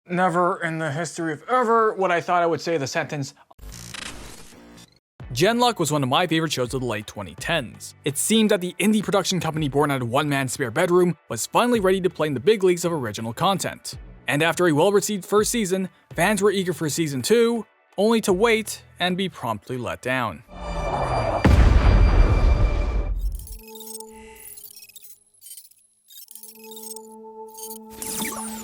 Never in the history of ever would I thought I would say the sentence. Genlock was one of my favorite shows of the late 2010s. It seemed that the indie production company born out of one man's spare bedroom was finally ready to play in the big leagues of original content. And after a well-received first season, fans were eager for season 2, only to wait and be promptly let down.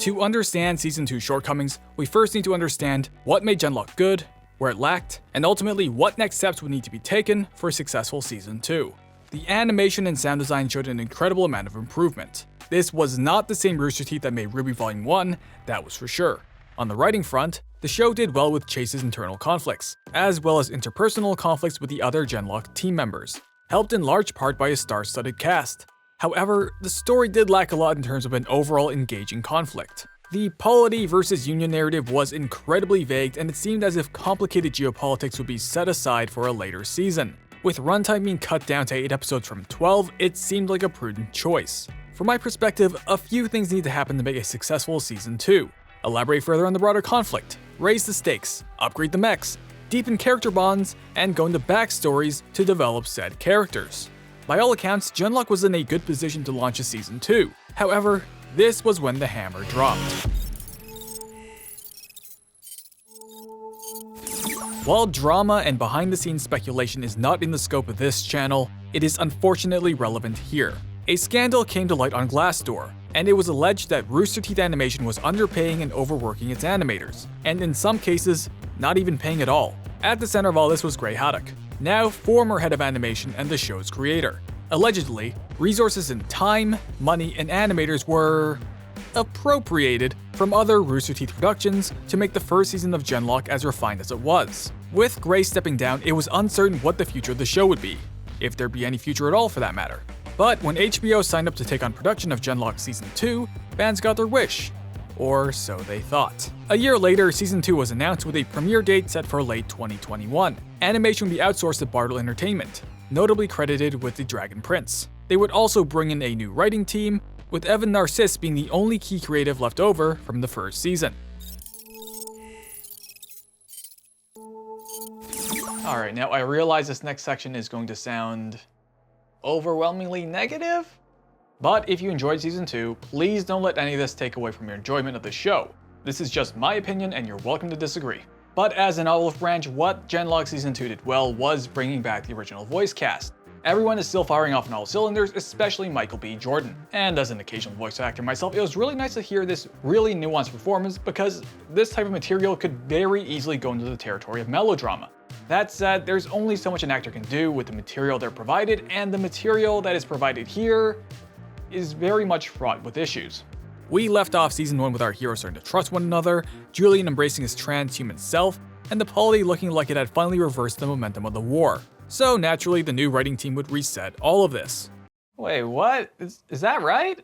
To understand Season 2's shortcomings, we first need to understand what made Genlock good, where it lacked, and ultimately what next steps would need to be taken for a successful Season 2. The animation and sound design showed an incredible amount of improvement. This was not the same Rooster Teeth that made RWBY Volume 1, that was for sure. On the writing front, the show did well with Chase's internal conflicts, as well as interpersonal conflicts with the other Genlock team members, helped in large part by a star-studded cast. However, the story did lack a lot in terms of an overall engaging conflict. The polity versus union narrative was incredibly vague, and it seemed as if complicated geopolitics would be set aside for a later season. With runtime being cut down to 8 episodes from 12, it seemed like a prudent choice. From my perspective, a few things need to happen to make a successful Season 2. Elaborate further on the broader conflict, raise the stakes, upgrade the mechs, deepen character bonds, and go into backstories to develop said characters. By all accounts, Genlock was in a good position to launch a Season 2. However, this was when the hammer dropped. While drama and behind-the-scenes speculation is not in the scope of this channel, it is unfortunately relevant here. A scandal came to light on Glassdoor, and it was alleged that Rooster Teeth Animation was underpaying and overworking its animators, and in some cases, not even paying at all. At the center of all this was Gray Haddock, now former head of animation and the show's creator. Allegedly, resources in time, money, and animators were appropriated from other Rooster Teeth productions to make the first season of Genlock as refined as it was. With Gray stepping down, it was uncertain what the future of the show would be, if there'd be any future at all for that matter. But when HBO signed up to take on production of Genlock Season 2, fans got their wish. Or so they thought. A year later, Season 2 was announced with a premiere date set for late 2021. Animation would be outsourced to Bartle Entertainment, notably credited with The Dragon Prince. They would also bring in a new writing team, with Evan Narcisse being the only key creative left over from the first season. Alright, now I realize this next section is going to sound overwhelmingly negative? But if you enjoyed Season 2, please don't let any of this take away from your enjoyment of the show. This is just my opinion and you're welcome to disagree. But as an olive branch, what Genlock Season 2 did well was bringing back the original voice cast. Everyone is still firing off on all cylinders, especially Michael B. Jordan. And as an occasional voice actor myself, it was really nice to hear this really nuanced performance because this type of material could very easily go into the territory of melodrama. That said, there's only so much an actor can do with the material they're provided, and the material that is provided here is very much fraught with issues. We left off Season 1 with our heroes starting to trust one another, Julian embracing his transhuman self, and the polity looking like it had finally reversed the momentum of the war. So naturally, the new writing team would reset all of this. Wait, what? Is that right?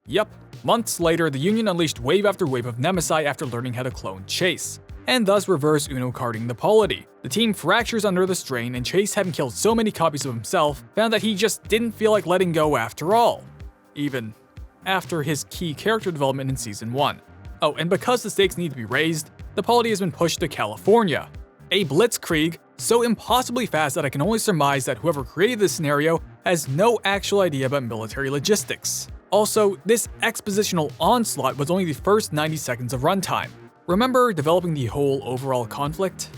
Yep. Months later, the Union unleashed wave after wave of Nemesis after learning how to clone Chase, and thus reverse Uno carding the polity. The team fractures under the strain, and Chase, having killed so many copies of himself, found that he just didn't feel like letting go after all. Even after his key character development in Season 1. Oh, and because the stakes need to be raised, the polity has been pushed to California. A blitzkrieg so impossibly fast that I can only surmise that whoever created this scenario has no actual idea about military logistics. Also, this expositional onslaught was only the first 90 seconds of runtime. Remember developing the whole overall conflict?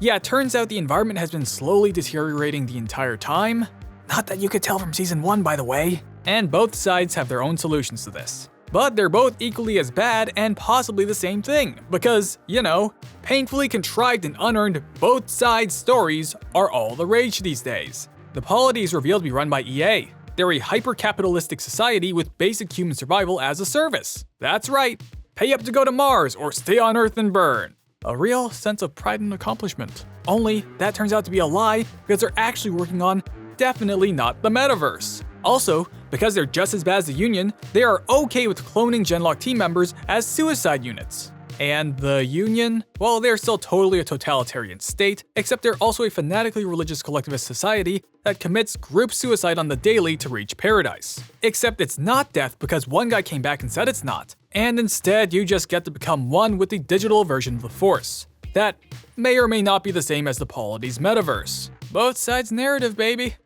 Yeah, it turns out the environment has been slowly deteriorating the entire time. Not that you could tell from Season 1, by the way. And both sides have their own solutions to this. But they're both equally as bad and possibly the same thing, because, you know, painfully contrived and unearned both sides' stories are all the rage these days. The polity is revealed to be run by EA. They're a hyper-capitalistic society with basic human survival as a service. That's right, pay up to go to Mars or stay on Earth and burn. A real sense of pride and accomplishment. Only, that turns out to be a lie because they're actually working on definitely not the metaverse. Also, because they're just as bad as the Union, they are okay with cloning Genlock team members as suicide units. And the Union? Well, they're still totally a totalitarian state, except they're also a fanatically religious collectivist society that commits group suicide on the daily to reach paradise. Except it's not death because one guy came back and said it's not. And instead, you just get to become one with the digital version of the Force. That may or may not be the same as the Polity's metaverse. Both sides narrative, baby.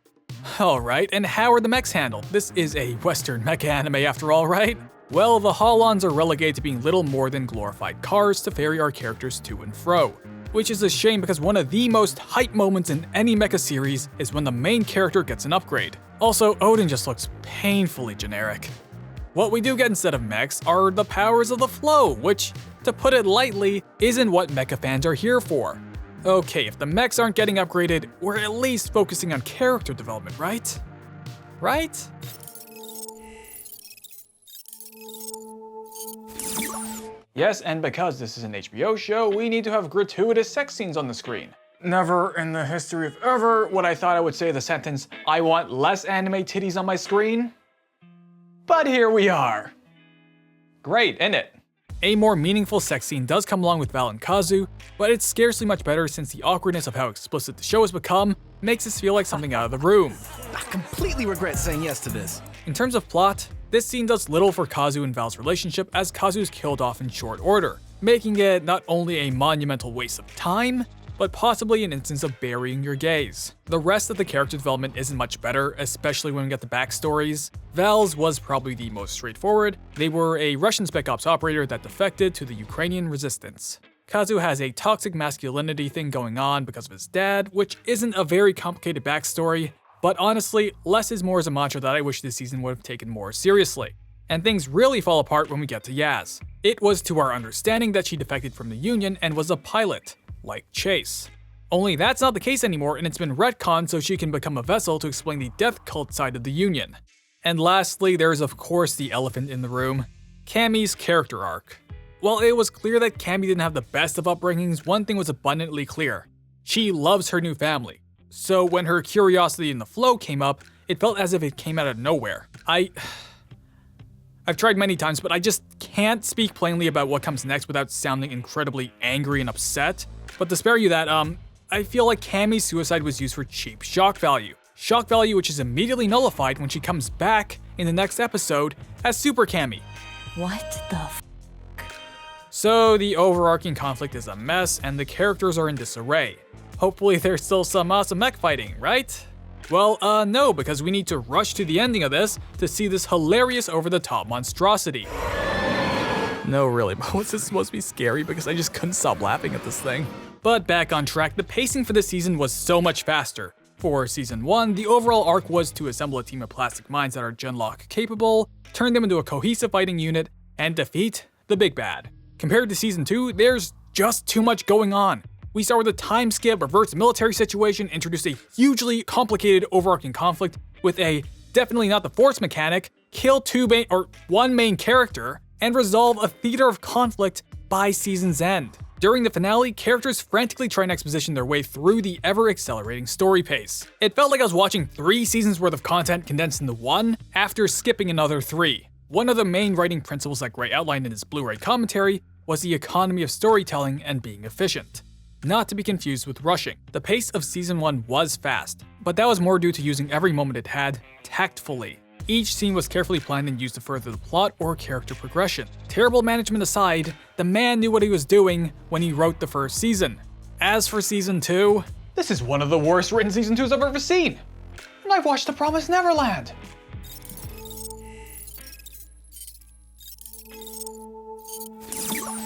Alright, and how are the mechs handled? This is a Western mecha anime after all, right? Well, the Holons are relegated to being little more than glorified cars to ferry our characters to and fro. Which is a shame because one of the most hype moments in any mecha series is when the main character gets an upgrade. Also, Odin just looks painfully generic. What we do get instead of mechs are the powers of the flow, which, to put it lightly, isn't what mecha fans are here for. Okay, if the mechs aren't getting upgraded, we're at least focusing on character development, right? Right? Yes, and because this is an HBO show, we need to have gratuitous sex scenes on the screen. Never in the history of ever would I thought I would say the sentence, "I want less anime titties on my screen." But here we are. Great, isn't it? A more meaningful sex scene does come along with Val and Kazu, but it's scarcely much better since the awkwardness of how explicit the show has become makes us feel like something out of the room. I completely regret saying yes to this. In terms of plot, this scene does little for Kazu and Val's relationship as Kazu is killed off in short order, making it not only a monumental waste of time, but possibly an instance of burying your gaze. The rest of the character development isn't much better, especially when we get the backstories. Val's was probably the most straightforward. They were a Russian spec ops operator that defected to the Ukrainian resistance. Kazu has a toxic masculinity thing going on because of his dad, which isn't a very complicated backstory, but honestly, less is more is a mantra that I wish this season would have taken more seriously. And things really fall apart when we get to Yaz. It was to our understanding that she defected from the Union and was a pilot, like Chase. Only that's not the case anymore, and it's been retconned so she can become a vessel to explain the death cult side of the Union. And lastly, there's of course the elephant in the room, Cammie's character arc. While it was clear that Cammie didn't have the best of upbringings, one thing was abundantly clear. She loves her new family. So when her curiosity in the flow came up, it felt as if it came out of nowhere. I've tried many times, but I just can't speak plainly about what comes next without sounding incredibly angry and upset. But to spare you that, I feel like Cammie's suicide was used for cheap shock value. Shock value which is immediately nullified when she comes back in the next episode as Super Cammie. What the f? So the overarching conflict is a mess and the characters are in disarray. Hopefully there's still some awesome mech fighting, right? Well, no, because we need to rush to the ending of this to see this hilarious over-the-top monstrosity. No, really, but was this supposed to be scary? Because I just couldn't stop laughing at this thing. But back on track, the pacing for this season was so much faster. For Season 1, the overall arc was to assemble a team of plastic minds that are Genlock capable, turn them into a cohesive fighting unit, and defeat the big bad. Compared to Season 2, there's just too much going on. We start with a time skip, reverse military situation, introduce a hugely complicated overarching conflict with a definitely not the Force mechanic, kill one main character, and resolve a theater of conflict by season's end. During the finale, characters frantically try and exposition their way through the ever-accelerating story pace. It felt like I was watching 3 seasons worth of content condensed into one after skipping another 3. One of the main writing principles that Gray outlined in his Blu-ray commentary was the economy of storytelling and being efficient. Not to be confused with rushing. The pace of Season 1 was fast, but that was more due to using every moment it had tactfully. Each scene was carefully planned and used to further the plot or character progression. Terrible management aside, the man knew what he was doing when he wrote the first season. As for Season 2, this is one of the worst written Season 2s I've ever seen. And I've watched The Promised Neverland.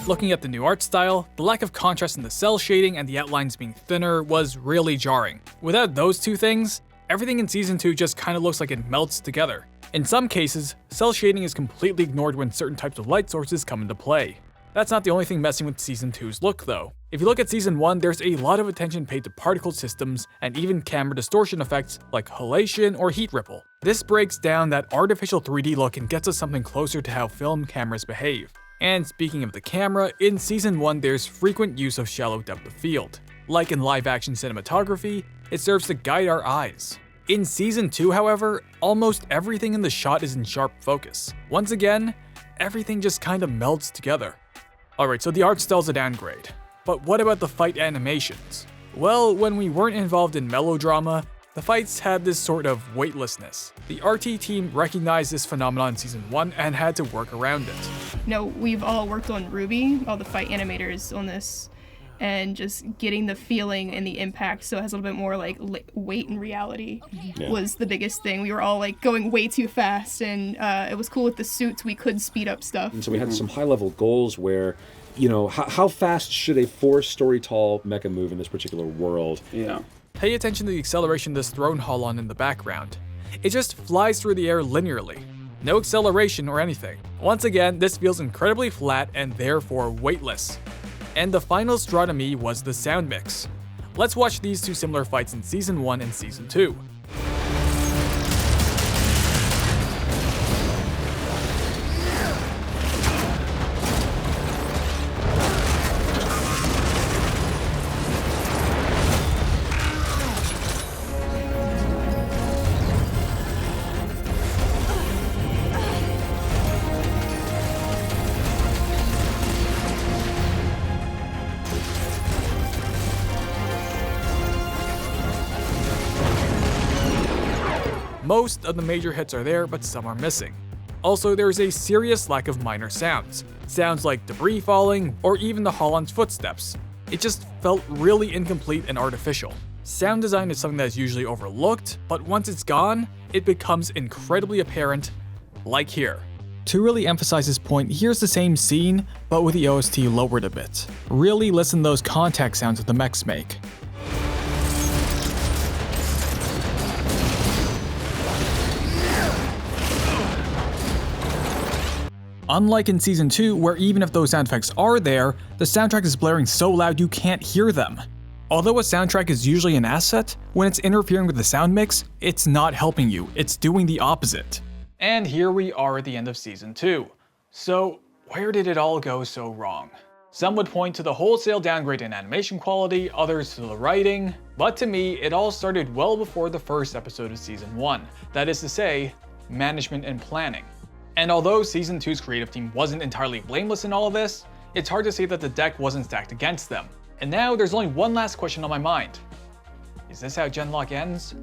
Looking at the new art style, the lack of contrast in the cell shading and the outlines being thinner was really jarring. Without those two things, everything in Season 2 just kinda looks like it melts together. In some cases, cell shading is completely ignored when certain types of light sources come into play. That's not the only thing messing with Season 2's look though. If you look at Season 1, there's a lot of attention paid to particle systems and even camera distortion effects like halation or heat ripple. This breaks down that artificial 3D look and gets us something closer to how film cameras behave. And speaking of the camera, in Season 1 there's frequent use of shallow depth of field. Like in live-action cinematography, it serves to guide our eyes. In Season 2, however, almost everything in the shot is in sharp focus. Once again, everything just kind of melts together. Alright, so the art style's a downgrade. But what about the fight animations? Well, when we weren't involved in melodrama, the fights had this sort of weightlessness. The RT team recognized this phenomenon in Season 1 and had to work around it. We've all worked on Ruby, all the fight animators on this, and just getting the feeling and the impact so it has a little bit more like weight and reality was the biggest thing. We were all like going way too fast, and it was cool with the suits, we could speed up stuff. And so we had some high-level goals where, how fast should a 4-story tall mecha move in this particular world? Yeah. Pay attention to the acceleration of this throne holon in the background. It just flies through the air linearly. No acceleration or anything. Once again, this feels incredibly flat and therefore weightless. And the final straw to me was the sound mix. Let's watch these two similar fights in Season 1 and Season 2. Most of the major hits are there, but some are missing. Also, there is a serious lack of minor sounds. Sounds like debris falling, or even the holon's footsteps. It just felt really incomplete and artificial. Sound design is something that is usually overlooked, but once it's gone, it becomes incredibly apparent, like here. To really emphasize this point, here's the same scene, but with the OST lowered a bit. Really listen to those contact sounds that the mechs make. Unlike in Season 2, where even if those sound effects are there, the soundtrack is blaring so loud you can't hear them. Although a soundtrack is usually an asset, when it's interfering with the sound mix, it's not helping you, it's doing the opposite. And here we are at the end of Season 2. So, where did it all go so wrong? Some would point to the wholesale downgrade in animation quality, others to the writing, but to me, it all started well before the first episode of Season 1. That is to say, management and planning. And although Season 2's creative team wasn't entirely blameless in all of this, it's hard to say that the deck wasn't stacked against them. And now there's only one last question on my mind. Is this how Genlock ends?